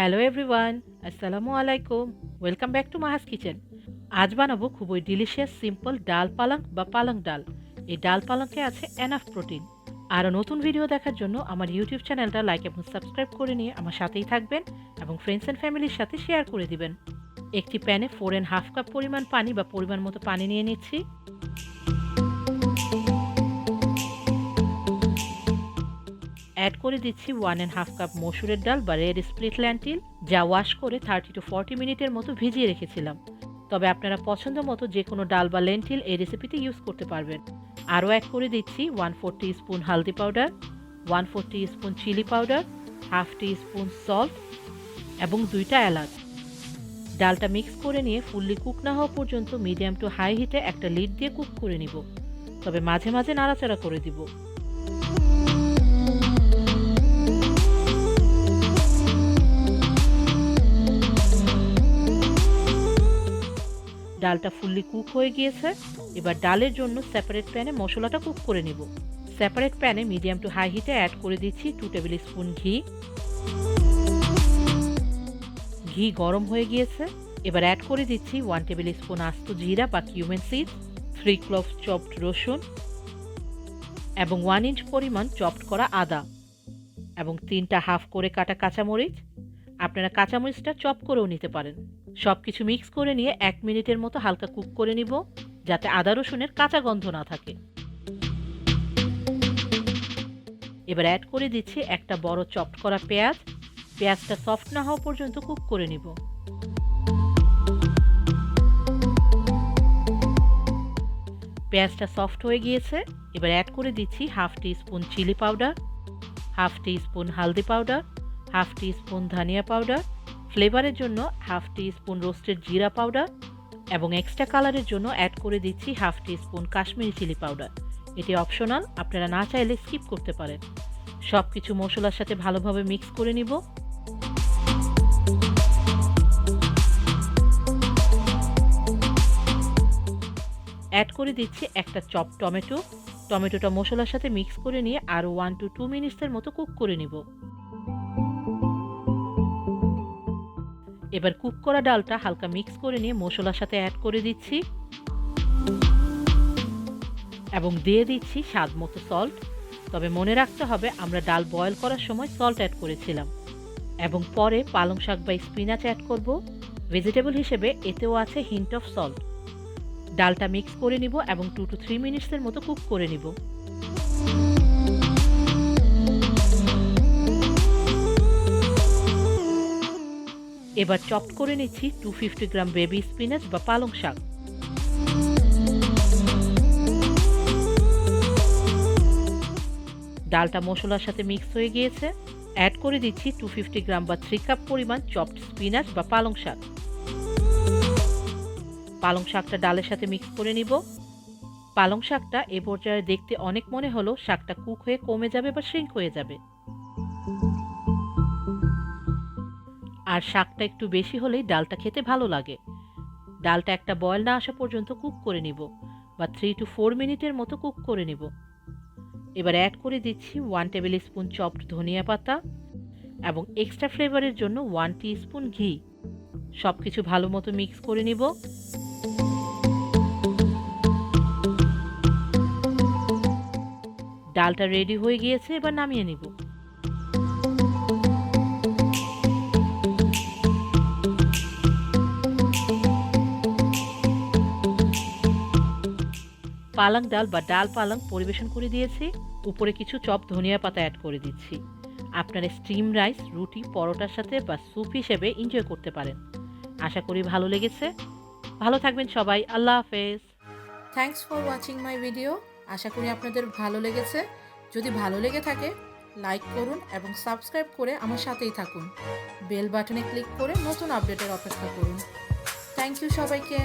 Hello everyone, আসসালামু আলাইকুম। Welcome back to Maha's kitchen. আজ বানাবো খুবই ডিলিশিয়াস সিম্পল ডাল পালং বা পালং ডাল। এই ডাল পালংয়ে আছে এনাফ প্রোটিন। আরও নতুন ভিডিও দেখার জন্য আমার ইউটিউব চ্যানেলটা লাইক এবং সাবস্ক্রাইব করে নিয়ে আমার সাথেই থাকবেন এবং ফ্রেন্ডস অ্যান্ড ফ্যামিলির সাথে শেয়ার করে দিবেন। একটি প্যানে 4.5 কাপ পরিমাণ পানি বা পরিমাণ মতো পানি নিয়ে নিচ্ছি। অ্যাড করে দিচ্ছি 1.5 কাপ মসুরের ডাল বা রেড স্প্লিট ল্যান্টিল, যা ওয়াশ করে 30 to 40 মিনিটের মতো ভিজিয়ে রেখেছিলাম। তবে আপনারা পছন্দ মতো যে কোনো ডাল বা লেন্টিল এই রেসিপিতে ইউজ করতে পারবেন। আরও অ্যাড করে দিচ্ছি 1/4 টিস্পুন হালদি powder, 1/4 teaspoon chilli powder, half teaspoon salt এবং 2টা এলাচ। ডালটা মিক্স করে নিয়ে ফুললি কুক না হওয়া পর্যন্ত মিডিয়াম টু হাই হিটে একটা লিড দিয়ে কুক করে নিব। তবে মাঝে মাঝে নাড়াচাড়া করে দিব। ডালটা ফুললি কুক হয়ে গিয়েছে। এবার ডালের জন্য সেপারেট প্যানে মশলাটা কুক করে নিব। সেপারেট প্যানে মিডিয়াম টু হাই হিটে অ্যাড করে দিচ্ছি 2 টেবিল স্পুন ঘি। ঘি গরম হয়ে গিয়েছে। এবার অ্যাড করে দিচ্ছি 1 টেবিল স্পুন আস্ত জিরা বা কিউমিন সিড, 3 ক্লোভস চপড রসুন এবং 1 ইঞ্চ পরিমাণ চপড করা আদা এবং 3টা হাফ করে কাটা কাঁচামরিচ। আপনারা কাঁচামরিচটা চপ করেও নিতে পারেন। সব কিছু মিক্স করে নিয়ে 1 মিনিটের মতো হালকা কুক করে নিব, যাতে আদা রসুনের কাঁচা গন্ধ না থাকে। এবার অ্যাড করে দিচ্ছি একটা বড় চপড করা পেঁয়াজ। পেঁয়াজটা সফট না হওয়া পর্যন্ত কুক করে নিব। পেঁয়াজটা সফট হয়ে গিয়েছে। এবার অ্যাড করে দিচ্ছি half teaspoon chilli powder, half teaspoon হালদি পাউডার, হাফ টিস্পুন ধনিয়া পাউডার, ফ্লেভারের জন্য হাফ টিস্পুন রোস্টেড জিরা পাউডার এবং এক্সট্রা কালারের জন্য অ্যাড করে দিচ্ছি half teaspoon Kashmiri chilli powder. এটি অপশনাল, আপনারা না চাইলে স্কিপ করতে পারেন। সব কিছু মশলার সাথে ভালোভাবে মিক্স করে নিব। অ্যাড করে দিচ্ছি একটা চপ টমেটো। টমেটোটা মশলার সাথে মিক্স করে নিয়ে আরও 1 to 2 মিনিটসের মতো কুক করে নিব। এবার কুক করা ডালটা হালকা মিক্স করে নিয়ে মশলার সাথে অ্যাড করে দিচ্ছি এবং দিয়ে দিচ্ছি স্বাদ মতো সল্ট। তবে মনে রাখতে হবে আমরা ডাল বয়েল করার সময় সল্ট অ্যাড করেছিলাম এবং পরে পালং শাক বা স্পিনাচ অ্যাড করব। ভেজিটেবল হিসেবে এতেও আছে হিন্ট অফ সল্ট। ডালটা মিক্স করে নিব এবং 2 to 3 মিনিটসের মতো কুক করে নিব। এবার চপড করে নিচ্ছি 250 গ্রাম বেবি স্পিনাচ বা পালং শাক। ডালটা মশলার সাথে মিক্স হয়ে গিয়েছে। অ্যাড করে দিচ্ছি 250 গ্রাম বা 3 কাপ পরিমাণ চপড স্পিনাচ বা পালং শাক। পালং শাকটা ডালের সাথে মিক্স করে নিব। পালং শাকটা এ পর্যায়ে দেখতে অনেক মনে হলো শাকটা কুক হয়ে কমে যাবে বা শ্রিঙ্ক হয়ে যাবে। আর শাকটা একটু বেশি হলেই ডালটা খেতে ভালো লাগে। ডালটা একটা বয়েল না আসা পর্যন্ত কুক করে নিব বা 3 to 4 মিনিটের মতো কুক করে নিব। এবার অ্যাড করে দিচ্ছি 1 টেবিল স্পুন চপড ধনিয়া পাতা এবং এক্সট্রা ফ্লেভারের জন্য 1 টিস্পুন ঘি। সব কিছু ভালো মতো মিক্স করে নিব। ডালটা রেডি হয়ে গিয়েছে, এবার নামিয়ে নিব। পালং ডাল বা ডাল পালং পরিবেশন করে দিয়েছি। উপরে কিছু চপ ধনিয়া পাতা অ্যাড করে দিচ্ছি। আপনারা স্টিম রাইস, রুটি, পরোটার সাথে বা স্যুপ হিসেবে এনজয় করতে পারেন। আশা করি ভালো লেগেছে। ভালো থাকবেন সবাই। আল্লাহ হাফেজ। Thanks for watching my video. আশা করি আপনাদের ভালো লেগেছে। যদি ভালো লেগে থাকে লাইক করুন এবং সাবস্ক্রাইব করে আমার সাথেই থাকুন। বেল বাটনে ক্লিক করে নতুন আপডেটের অপেক্ষা করুন। থ্যাংক ইউ সবাইকে।